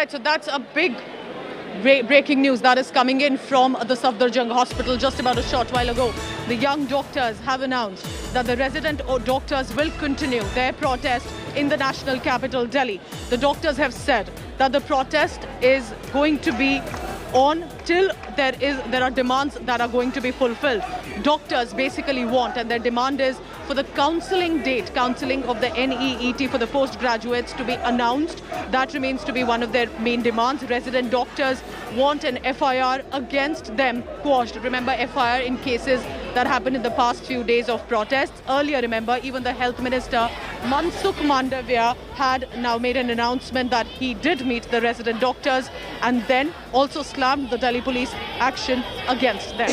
Right, so that's a big breaking news that is coming in from the Safdarjung Hospital just about a short while ago. The young doctors have announced that the resident doctors will continue their protest in the national capital, Delhi. The doctors have said that the protest is going to be on till there are demands that are going to be fulfilled. Doctors basically want, and their demand is for the counselling of the NEET for the postgraduates to be announced. That remains to be one of their main demands. Resident doctors want an FIR against them quashed. Remember, FIR in cases that happened in the past few days of protests. Earlier, remember, even the health minister Mansukh Mandavia had now made an announcement that he did meet the resident doctors and then also slammed the Delhi police action against them.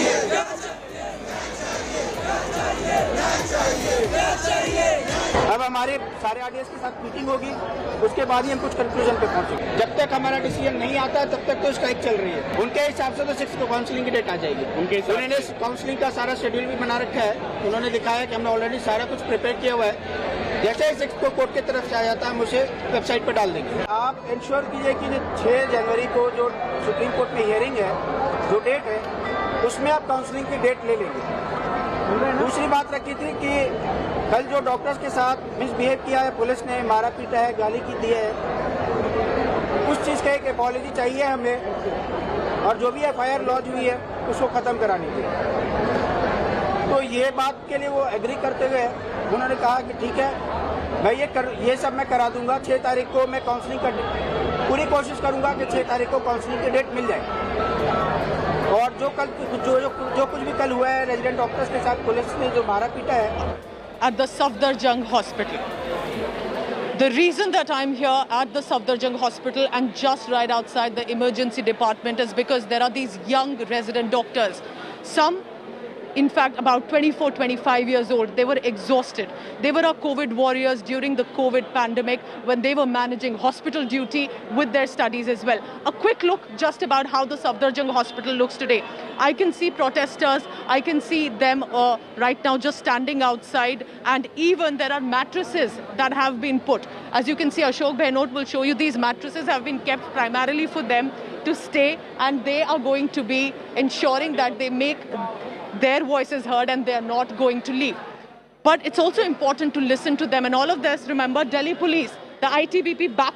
अब हमारे सारे RDS के साथ meeting होगी, उसके बाद ही हम कुछ कंक्लूजन पे पहुंचेंगे। जब तक हमारा डिसीजन नहीं आता तब तक तो स्ट्राइक चल रही है। उनके हिसाब से तो 6 को काउंसलिंग की डेट आ जाएगी। उन्होंने काउंसलिंग का सारा शेड्यूल भी बना रखा है। उन्होंने दिखाया कि हमने ऑलरेडी सारा कुछ प्रिपेयर किया हुआ है। जैसे ही 6 को कोर्ट की तरफ से आ जाता है, हम उसे वेबसाइट पर डाल देंगे। आप इंश्योर कीजिए कि 6 जनवरी को जो सुप्रीम कोर्ट में हियरिंग है, जो डेट है, उसमें आप काउंसलिंग की डेट ले लेंगे। दूसरी बात रखी थी कि कल जो डॉक्टर्स के साथ मिसबिहेव किया है, पुलिस ने मारा पीटा है, गाली की दी है, उस चीज़ का एक अपॉलॉजी चाहिए हमें, और जो भी FIR लॉन्च हुई है उसको ख़त्म करानी चाहिए। तो ये बात के लिए वो एग्री करते हुए उन्होंने कहा कि ठीक है, मैं ये सब मैं करा दूंगा। 6 तारीख को मैं काउंसलिंग का पूरी कोशिश करूंगा कि 6 तारीख को काउंसलिंग की डेट मिल जाए। और जो कुछ भी कल हुआ है रेजिडेंट डॉक्टर्स के साथ पुलिस ने जो मारा पीटा है at the Safdarjung Hospital. The reason that I'm here at the Safdarjung Hospital and just right outside the emergency department is because there are these young resident doctors. Some, in fact, about 24, 25 years old. They were exhausted. They were our COVID warriors during the COVID pandemic when they were managing hospital duty with their studies as well. A quick look just about how the Safdarjung Hospital looks today. I can see protesters. I can see them right now just standing outside, and even there are mattresses that have been put. As you can see, Ashok Behnot will show you these mattresses have been kept primarily for them to stay, and they are going to be ensuring that they make their voices heard and they are not going to leave. But it's also important to listen to them. And all of this, remember, Delhi police, the ITBP back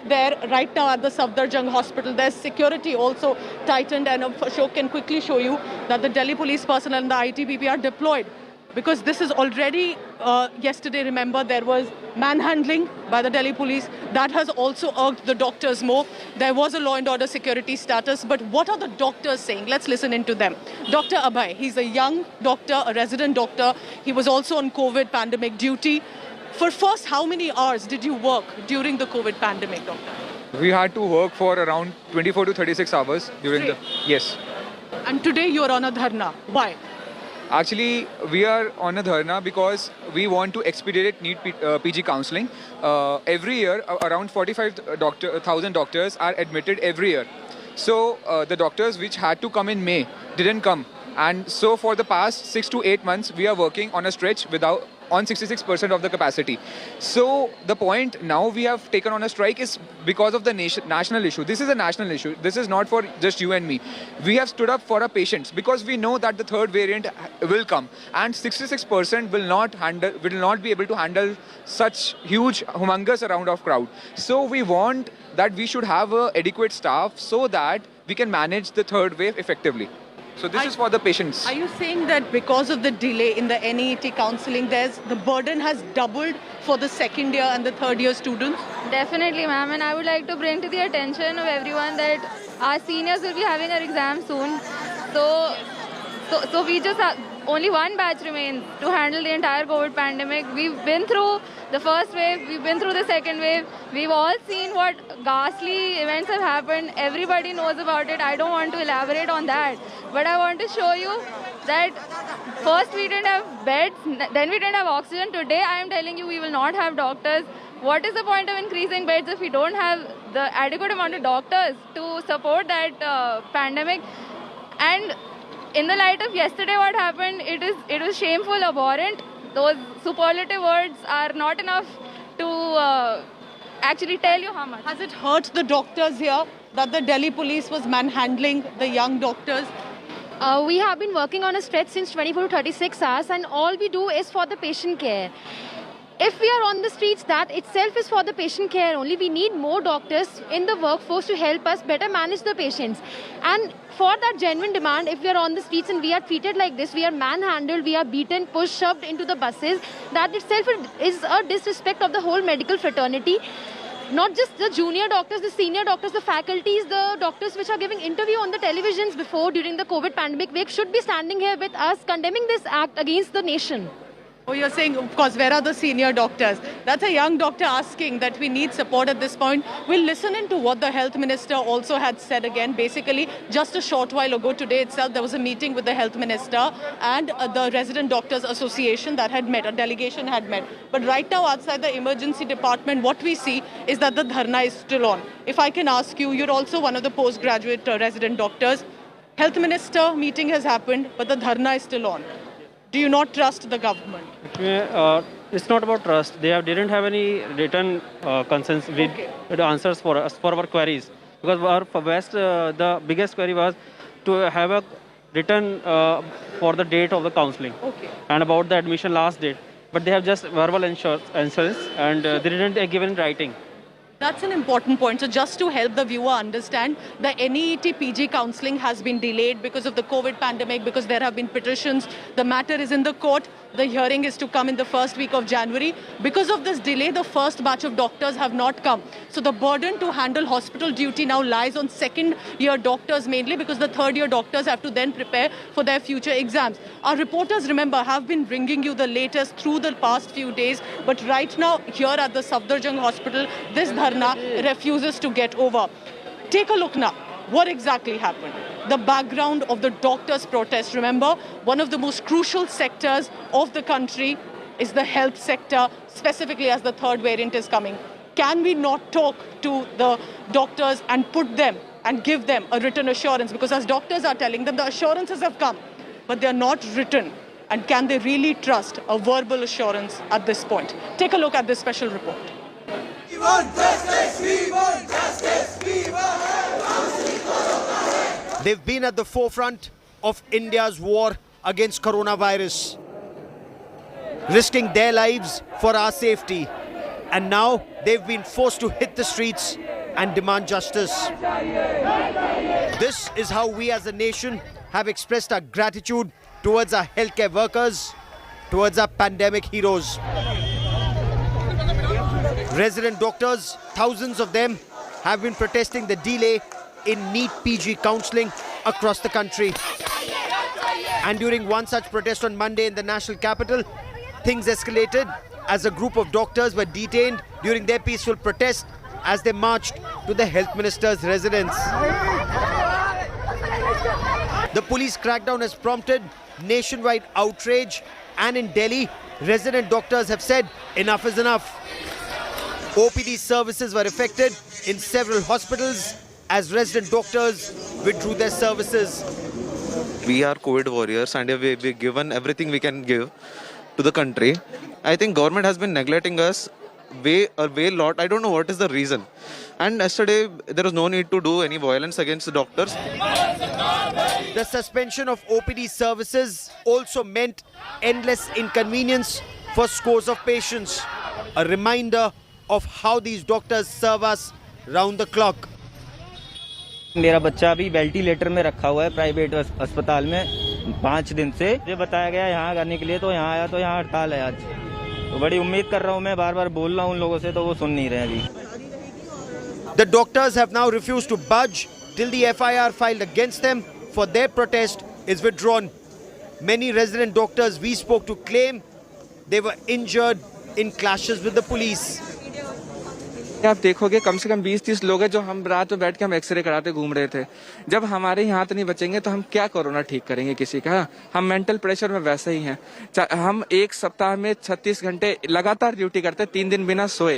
there right now at the Safdarjung Hospital. There's security also tightened, and Ashok can quickly show you that the Delhi police personnel and the ITBP are deployed. Because this is already, yesterday, remember, there was manhandling by the Delhi police. That has also irked the doctors more. There was a law and order security status. But what are the doctors saying? Let's listen into them. Dr. Abhay, he's a young doctor, a resident doctor. He was also on COVID pandemic duty. For first, how many hours did you work during the COVID pandemic, doctor? We had to work for around 24 to 36 hours during the... Yes. And today you're on a dharna. Why? Actually, we are on a dharna because we want to expedite NEET PG counselling. Every year, around 45,000 doctors are admitted every year. So the doctors which had to come in May didn't come. And so for the past 6 to 8 months, we are working on a stretch on 66% of the capacity. So the point now we have taken on a strike is because of the national issue. This is a national issue. This is not for just you and me. We have stood up for our patients because we know that the third variant will come, and 66% will not be able to handle such huge, humongous amount of crowd. So we want that we should have adequate staff so that we can manage the third wave effectively. So this is for the patients. Are you saying that because of the delay in the NEET counselling, the burden has doubled for the second year and the third year students? Definitely, ma'am. And I would like to bring to the attention of everyone that our seniors will be having our exam soon. So we just have only one batch remains to handle the entire COVID pandemic. We've been through the first wave, we've been through the second wave. We've all seen what ghastly events have happened. Everybody knows about it. I don't want to elaborate on that. But I want to show you that first we didn't have beds, then we didn't have oxygen. Today I am telling you we will not have doctors. What is the point of increasing beds if we don't have the adequate amount of doctors to support that pandemic? And in the light of yesterday what happened, it was shameful, abhorrent. Those superlative words are not enough to actually tell you how much. Has it hurt the doctors here that the Delhi police was manhandling the young doctors? We have been working on a stretch since 24 to 36 hours, and all we do is for the patient care. If we are on the streets, that itself is for the patient care only. We need more doctors in the workforce to help us better manage the patients. And for that genuine demand, if we are on the streets and we are treated like this, we are manhandled, we are beaten, pushed, shoved into the buses, that itself is a disrespect of the whole medical fraternity. Not just the junior doctors, the senior doctors, the faculties, the doctors which are giving interview on the televisions before, during the COVID pandemic, they should be standing here with us condemning this act against the nation. Oh, you're saying, of course, where are the senior doctors? That's a young doctor asking that we need support at this point. We'll listen into what the health minister also had said again. Basically, just a short while ago, today itself, there was a meeting with the health minister and the Resident Doctors Association that had met, a delegation had met. But right now, outside the emergency department, what we see is that the dharna is still on. If I can ask you, you're also one of the postgraduate resident doctors. Health minister meeting has happened, but the dharna is still on. Do you not trust the government? It's not about trust. They didn't have any written concerns with the answers for us for our queries. Because the biggest query was to have a written for the date of the counselling and about the admission last date. But they have just verbal answers and they didn't give in writing. That's an important point. So just to help the viewer understand, the NEET PG counselling has been delayed because of the COVID pandemic, because there have been petitions. The matter is in the court. The hearing is to come in the first week of January. Because of this delay, the first batch of doctors have not come. So the burden to handle hospital duty now lies on second-year doctors mainly, because the third-year doctors have to then prepare for their future exams. Our reporters, remember, have been bringing you the latest through the past few days. But right now, here at the Safdarjung Hospital, this dharna refuses to get over. Take a look now. What exactly happened? The background of the doctors' protest. Remember, one of the most crucial sectors of the country is the health sector, specifically as the third variant is coming. Can we not talk to the doctors and put them and give them a written assurance? Because as doctors are telling them, the assurances have come, but they're not written. And can they really trust a verbal assurance at this point? Take a look at this special report. We want justice, we want justice, we want. They've been at the forefront of India's war against coronavirus, risking their lives for our safety. And now they've been forced to hit the streets and demand justice. This is how we as a nation have expressed our gratitude towards our healthcare workers, towards our pandemic heroes. Resident doctors, thousands of them, have been protesting the delay in NEET PG counselling across the country. And during one such protest on Monday in the national capital, things escalated as a group of doctors were detained during their peaceful protest as they marched to the health minister's residence. The police crackdown has prompted nationwide outrage, and in Delhi, resident doctors have said enough is enough. OPD services were affected in several hospitals as resident doctors withdrew their services. We are COVID warriors and we've given everything we can give to the country. I think government has been neglecting us a lot. I don't know what is the reason. And yesterday there was no need to do any violence against the doctors. The suspension of OPD services also meant endless inconvenience for scores of patients. A reminder of how these doctors serve us round the clock. मेरा बच्चा अभी ventilator में रखा हुआ है private अस्पताल में 5 दिन से। मुझे बताया गया यहाँ करने के लिए, तो यहाँ आया तो यहाँ हड़ताल है आज। तो बड़ी उम्मीद कर रहा हूँ, मैं बार-बार बोल रहा हूँ उन लोगों से, तो वो सुन नहीं रहे अभी। The doctors have now refused to budge till the FIR filed against them for their protest is withdrawn. Many resident doctors we spoke to claim they were injured in clashes with the police. आप देखोगे कम से कम 20-30 लोग हैं जो हम रात में बैठ के हम एक्सरे कराते घूम रहे थे। जब हमारे यहाँ तो नहीं बचेंगे तो हम क्या कोरोना ठीक करेंगे किसी का? हम मेंटल प्रेशर में वैसे ही हैं। हम एक सप्ताह में 36 घंटे लगातार ड्यूटी करते, 3 दिन बिना सोए।